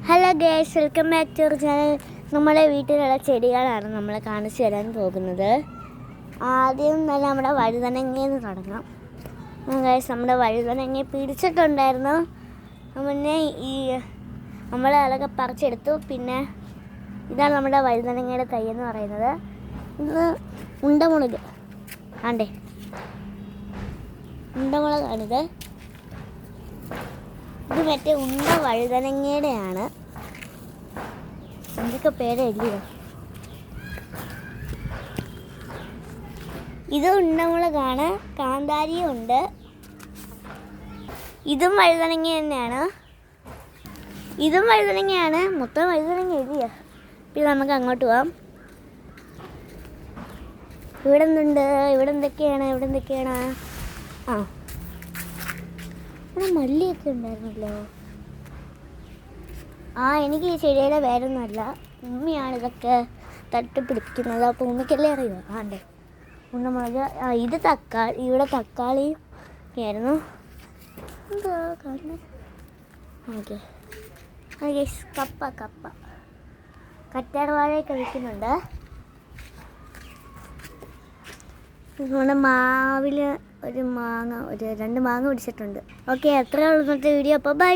Hello guys, welcome back to our channel. നമ്മുടെ വീട്ടിലുള്ള ചെടികളാണ് നമ്മൾ കാണിച്ചു തരാൻ പോകുന്നത്. ആദ്യം തന്നെ നമ്മുടെ വഴുതനങ്ങയെന്ന് തുടങ്ങാം. ഗൈസ്, നമ്മുടെ വഴുതനങ്ങ പിടിച്ചിട്ടുണ്ടായിരുന്നു. മുന്നേ നമ്മൾ അതൊക്കെ പറിച്ചെടുത്തു. പിന്നെ ഇതാണ് നമ്മുടെ വഴുതനങ്ങയുടെ തൈ എന്ന് പറയുന്നത്. ഇത് ഉണ്ടമുളക് ആണ്ടേ, ഉണ്ടമുളകാണിത്. ഇത് മറ്റേ ഉണ്ട വഴുതനങ്ങയുടെയാണ്. എന്തൊക്കെ പേരല്ലയോ. ഇത് ഉണ്ടമുളകാണ്. കാന്താരിയും ഉണ്ട്. ഇതും വഴുതനങ്ങ തന്നെയാണ്. ഇതും വഴുതനങ്ങയാണ്. മൊത്തം വഴുതനങ്ങ എഴുതിയ. പിന്നെ നമുക്ക് അങ്ങോട്ട് പോവാം. ഇവിടെ എന്തുണ്ട്? ഇവിടെ എന്തൊക്കെയാണ്? ഇവിടെ മല്ലിയൊക്കെ ഉണ്ടായിരുന്നല്ലോ. എനിക്ക് ഈ ചെടിയുടെ പേരൊന്നുമല്ല, ഉമ്മയാണ് ഇതൊക്കെ തട്ടിപ്പിടിക്കുന്നത്. അപ്പോൾ ഉമ്മയ്ക്കല്ലേ അറിയുമോ. ആണ്ടേ ഉണ്ടമുളക്. ഇത് തക്കാളി. ഇവിടെ തക്കാളി ആയിരുന്നു. എന്താ കാരണം? ഓക്കെ. കപ്പ കറ്റാർവാഴയൊക്കെ വിൽക്കുന്നുണ്ട്. നമ്മുടെ മാവിൽ ഒരു 2 മാങ്ങ പിടിച്ചിട്ടുണ്ട്. ഓക്കെ, അത്രയേ ഉള്ളൂ ഇന്നത്തെ വീഡിയോ. അപ്പോൾ ബൈ.